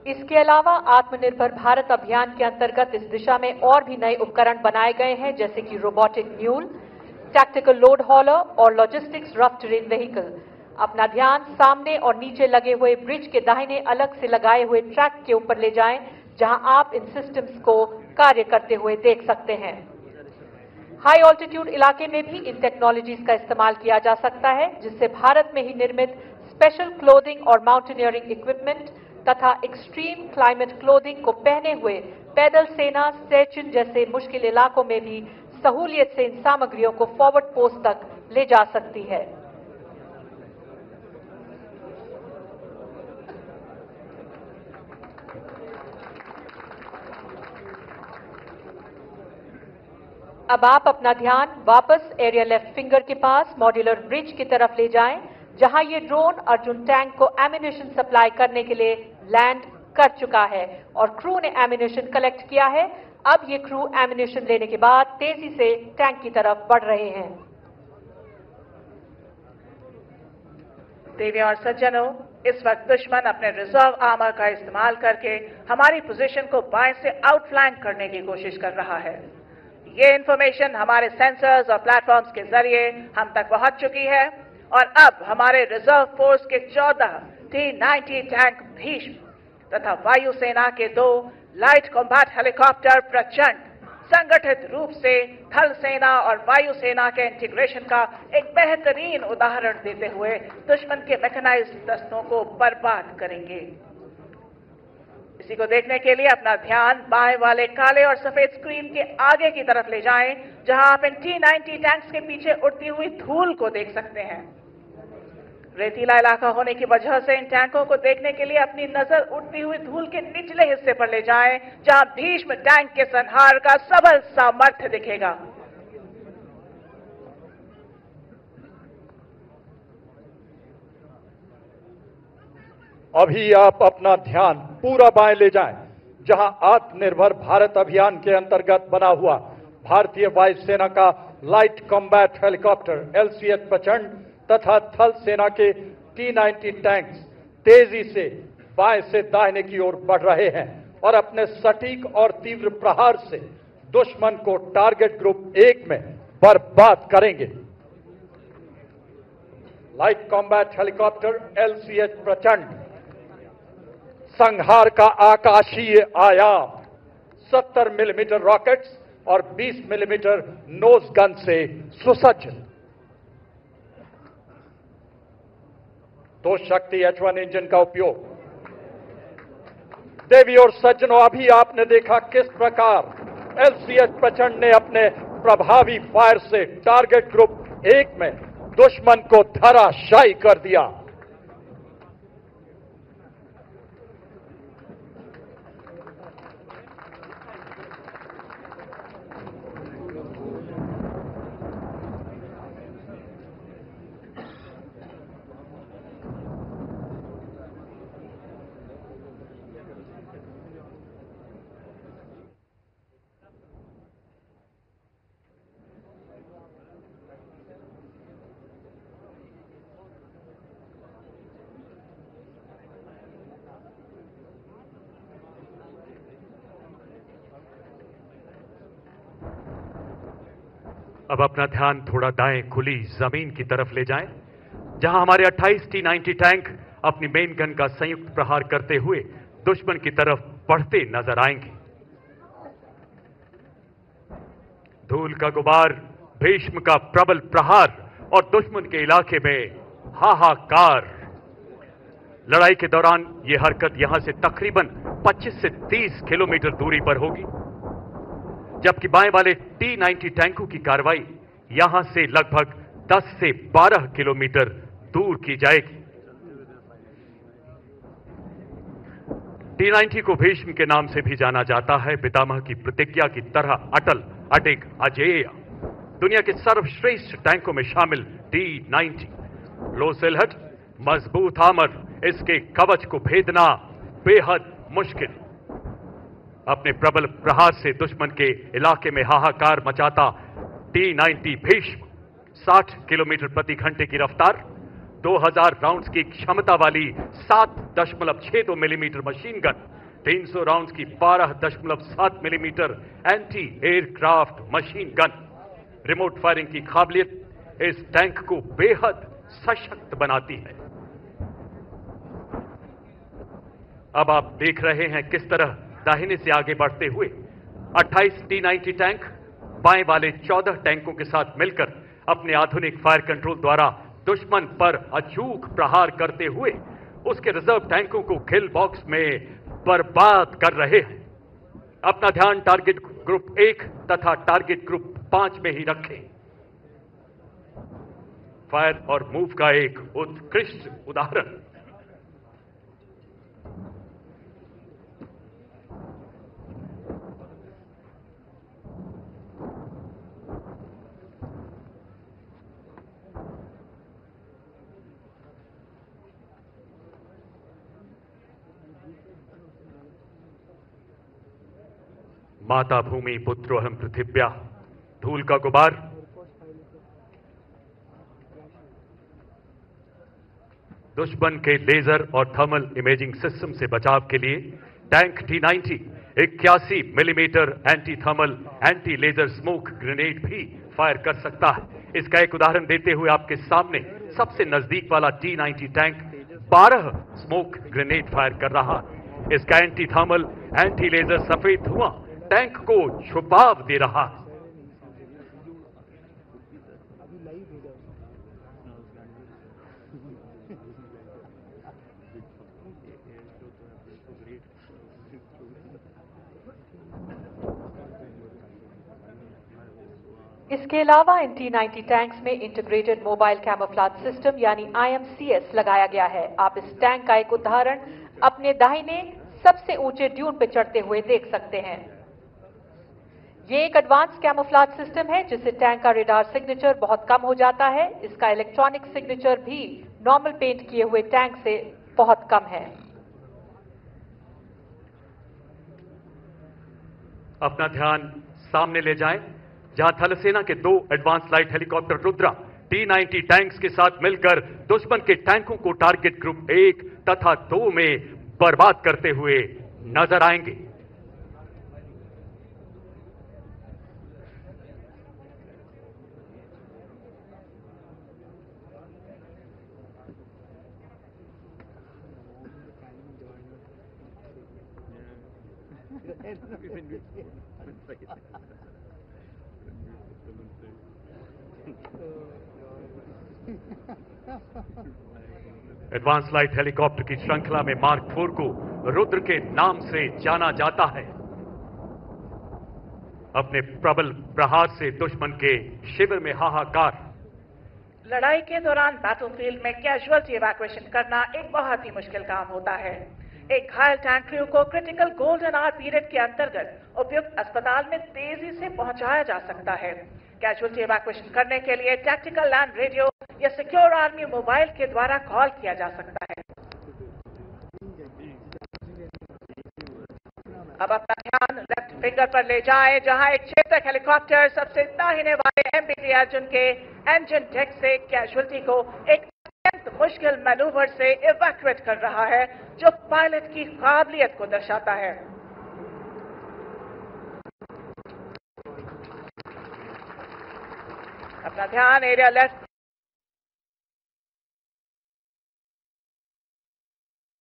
Speaker 4: इसके अलावा आत्मनिर्भर भारत अभियान के अंतर्गत इस दिशा में और भी नए उपकरण बनाए गए हैं, जैसे कि रोबोटिक म्यूल, टैक्टिकल लोड हॉलर और लॉजिस्टिक्स रफ टेरेन व्हीकल। अपना ध्यान सामने और नीचे लगे हुए ब्रिज के दाहिने अलग से लगाए हुए ट्रैक के ऊपर ले जाएं, जहां आप इन सिस्टम्स को कार्य करते हुए देख सकते हैं। हाई ऑल्टीट्यूड इलाके में भी इन टेक्नोलॉजीज का इस्तेमाल किया जा सकता है, जिससे भारत में ही निर्मित स्पेशल क्लोथिंग और माउंटेनियरिंग इक्विपमेंट तथा एक्सट्रीम क्लाइमेट क्लोथिंग को पहने हुए पैदल सेना स्टेशन जैसे मुश्किल इलाकों में भी सहूलियत से इन सामग्रियों को फॉरवर्ड पोस्ट तक ले जा सकती है। अब आप अपना ध्यान वापस एरियल लेफ्ट फिंगर के पास मॉड्यूलर ब्रिज की तरफ ले जाएं, जहां ये ड्रोन अर्जुन टैंक को एमिनेशन सप्लाई करने के लिए लैंड कर चुका है और क्रू ने एमिनेशन कलेक्ट किया है। अब ये क्रू एमिनेशन लेने के बाद तेजी से टैंक की तरफ बढ़ रहे हैं।
Speaker 2: देवी और सज्जनों, इस वक्त दुश्मन अपने रिजर्व आर्मर का इस्तेमाल करके हमारी पोजीशन को बाएं से आउटफ्लैंक करने की कोशिश कर रहा है। ये इंफॉर्मेशन हमारे सेंसर्स और प्लेटफॉर्म्स के जरिए हम तक पहुंच चुकी है और अब हमारे रिजर्व फोर्स के 14 T-90 टैंक भीष्म तथा वायुसेना के 2 लाइट कॉम्बैट हेलीकॉप्टर प्रचंड संगठित रूप से थल सेना और वायुसेना के इंटीग्रेशन का एक बेहतरीन उदाहरण देते हुए दुश्मन के मैकेनाइज्ड दस्तों को बर्बाद करेंगे। इसी को देखने के लिए अपना ध्यान बाएं वाले काले और सफेद स्क्रीन के आगे की तरफ ले जाएं, जहां आप इन T-90 टैंक्स के पीछे उड़ती हुई धूल को देख सकते हैं। रेतीला इलाका होने की वजह से इन टैंकों को देखने के लिए अपनी नजर उड़ती हुई धूल के निचले हिस्से पर ले जाएं, जहां भीष्म टैंक के संहार का सबल सामर्थ्य दिखेगा।
Speaker 3: अभी आप अपना ध्यान पूरा बाएं ले जाएं, जहां आत्मनिर्भर भारत अभियान के अंतर्गत बना हुआ भारतीय वायुसेना का लाइट कॉम्बैट हेलीकॉप्टर LCH प्रचंड तथा थल सेना के T-90 टैंक्स तेजी से बाएं से दाहिने की ओर बढ़ रहे हैं और अपने सटीक और तीव्र प्रहार से दुश्मन को टारगेट ग्रुप 1 में बर्बाद करेंगे। लाइट कॉम्बैट हेलीकॉप्टर LCH प्रचंड संहार का आकाशीय आयाम 70 मिलीमीटर रॉकेट्स और 20 मिलीमीटर नोज गन से सुसज्ज। 2 शक्ति H1 इंजन का उपयोग। देवी और सज्जनों, अभी आपने देखा किस प्रकार LCH प्रचंड ने अपने प्रभावी फायर से टारगेट ग्रुप 1 में दुश्मन को धराशायी कर दिया।
Speaker 1: अब अपना ध्यान थोड़ा दाएं खुली जमीन की तरफ ले जाएं, जहां हमारे 28 T-90 टैंक अपनी मेन गन का संयुक्त प्रहार करते हुए दुश्मन की तरफ बढ़ते नजर आएंगे। धूल का गुबार, भीष्म का प्रबल प्रहार और दुश्मन के इलाके में हाहाकार। लड़ाई के दौरान यह हरकत यहां से तकरीबन 25 से 30 किलोमीटर दूरी पर होगी, जबकि बाएं वाले T-90 टैंकों की कार्रवाई यहां से लगभग 10 से 12 किलोमीटर दूर की जाएगी। T-90 को भीष्म के नाम से भी जाना जाता है। पितामह की प्रतिज्ञा की तरह अटल, अडिग, अजेय, दुनिया के सर्वश्रेष्ठ टैंकों में शामिल T-90 लो सिलहट, मजबूत आमर, इसके कवच को भेदना बेहद मुश्किल। अपने प्रबल प्रहार से दुश्मन के इलाके में हाहाकार मचाता T-90 भीष्म 60 किलोमीटर प्रति घंटे की रफ्तार, 2000 राउंड्स की क्षमता वाली 7.62 मिलीमीटर मशीन गन, 300 राउंड्स की 12.7 millimetre anti aircraft machine gun, remote firing की काबिलियत इस टैंक को बेहद सशक्त बनाती है। अब आप देख रहे हैं किस तरह दाहिने से आगे बढ़ते हुए 28 T-90 टैंक बाएं वाले 14 टैंकों के साथ मिलकर अपने आधुनिक फायर कंट्रोल द्वारा दुश्मन पर अचूक प्रहार करते हुए उसके रिजर्व टैंकों को किल बॉक्स में बर्बाद कर रहे हैं। अपना ध्यान टारगेट ग्रुप 1 तथा टारगेट ग्रुप 5 में ही रखें। फायर और मूव का एक उत्कृष्ट उदाहरण। माता भूमि पुत्रोहम पृथिव्या, धूल का गुबार, दुश्मन के लेजर और थर्मल इमेजिंग सिस्टम से बचाव के लिए tank T-90 81 millimetre anti thermal anti laser smoke grenade भी फायर कर सकता है। इसका एक उदाहरण देते हुए आपके सामने सबसे नजदीक वाला T-90 tank 12 smoke grenade fire कर रहा है। इसका एंटी थर्मल एंटी लेजर सफेद धुआं टैंक को छुपाव दे रहा है।
Speaker 4: इसके अलावा इन T-90 टैंक्स में इंटीग्रेटेड मोबाइल कैमोफ्लेज सिस्टम यानी IMCS लगाया गया है। आप इस टैंक का एक उदाहरण अपने दाहिने सबसे ऊंचे ड्यून पर चढ़ते हुए देख सकते हैं। ये एक एडवांस कैमोफ्लेज सिस्टम है जिससे टैंक का रेडार सिग्नेचर बहुत कम हो जाता है। इसका इलेक्ट्रॉनिक सिग्नेचर भी नॉर्मल पेंट किए हुए टैंक से बहुत कम है।
Speaker 1: अपना ध्यान सामने ले जाएं, जहां थल सेना के 2 advance light helicopter Rudra T-90 tanks के साथ मिलकर दुश्मन के टैंकों को टारगेट ग्रुप 1 तथा 2 में बर्बाद करते हुए नजर आएंगे। एडवांस लाइट हेलीकॉप्टर की श्रृंखला में मार्क 4 को रुद्र के नाम से जाना जाता है। अपने प्रबल प्रहार से दुश्मन के शिविर में हाहाकार।
Speaker 2: लड़ाई के दौरान बैटलफील्ड में कैजुअल्टी इवैक्यूएशन करना एक बहुत ही मुश्किल काम होता है। एक घायल टैंक क्रू को क्रिटिकल गोल्डन आवर पीरियड के अंतर्गत उपयुक्त अस्पताल में तेजी से पहुंचाया जा सकता है। कैजुअल्टी इवैक्यूएशन करने के लिए टैक्टिकल लैंड रेडियो या सिक्योर आर्मी मोबाइल के द्वारा कॉल किया जा सकता है। अब अपना ध्यान लेफ्ट फिंगर पर ले जाएं, जहां एक चेतक हेलीकॉप्टर सबसे दाहिने वाले MB-3 अर्जुन के इंजन डेक से कैजुअल्टी को एक अत्यंत मुश्किल मैनूवर से इवैक्यूएट कर रहा है, जो पायलट की काबिलियत को दर्शाता है। अपना ध्यान एरिया लेफ्ट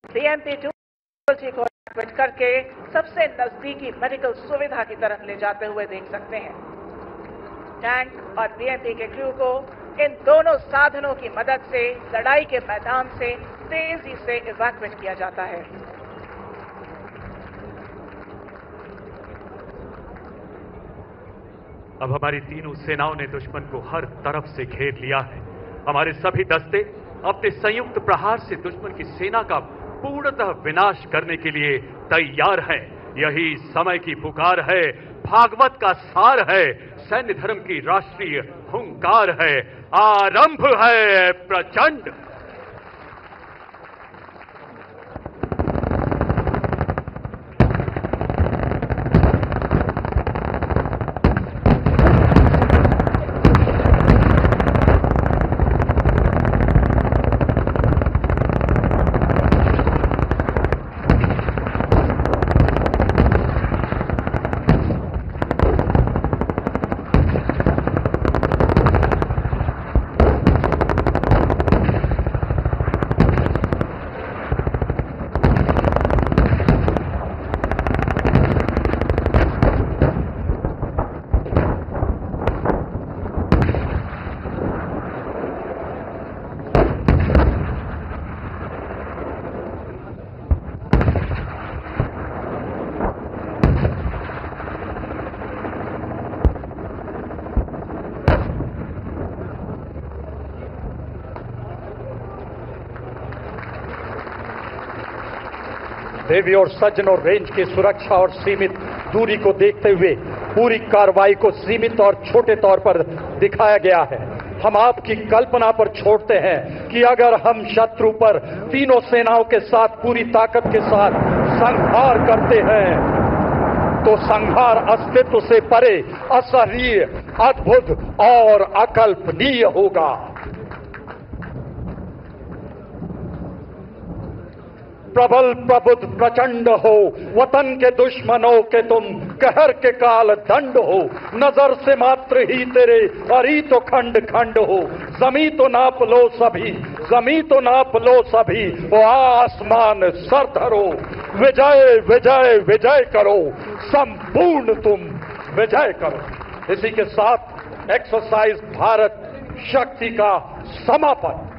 Speaker 2: BMP-2 को इवैक्यूएट करके सबसे नजदीकी मेडिकल सुविधा की तरफ ले जाते हुए देख सकते हैं। टैंक और BMP के क्रू को इन दोनों साधनों की मदद से लड़ाई के मैदान से तेजी से इवैक्यूएट किया जाता है।
Speaker 1: अब हमारी तीनों सेनाओं ने दुश्मन को हर तरफ से घेर लिया है। हमारे सभी दस्ते अपने संयुक्त प्रहार से दुश्मन की सेना का पूर्णतः विनाश करने के लिए तैयार हैं। यही समय की पुकार है, भागवत का सार है, सैन्य धर्म की राष्ट्रीय हुंकार है। आरंभ है प्रचंड।
Speaker 3: देवी और सज्जनों, रेंज की सुरक्षा और सीमित दूरी को देखते हुए पूरी कार्रवाई को सीमित और छोटे तौर पर दिखाया गया है। हम आपकी कल्पना पर छोड़ते हैं कि अगर हम शत्रु पर तीनों सेनाओं के साथ पूरी ताकत के साथ संहार करते हैं तो संहार अस्तित्व से परे, असहनीय, अद्भुत और अकल्पनीय होगा। प्रबल प्रबुद्ध प्रचंड हो, वतन के दुश्मनों के तुम कहर के काल दंड हो। नजर से मात्र ही तेरे अरी तो खंड खंड हो। जमी तो नाप लो सभी, जमी तो नाप लो सभी, वो आसमान सर धरो। विजय विजय विजय करो, संपूर्ण तुम विजय करो। इसी के साथ एक्सरसाइज भारत शक्ति का समापन।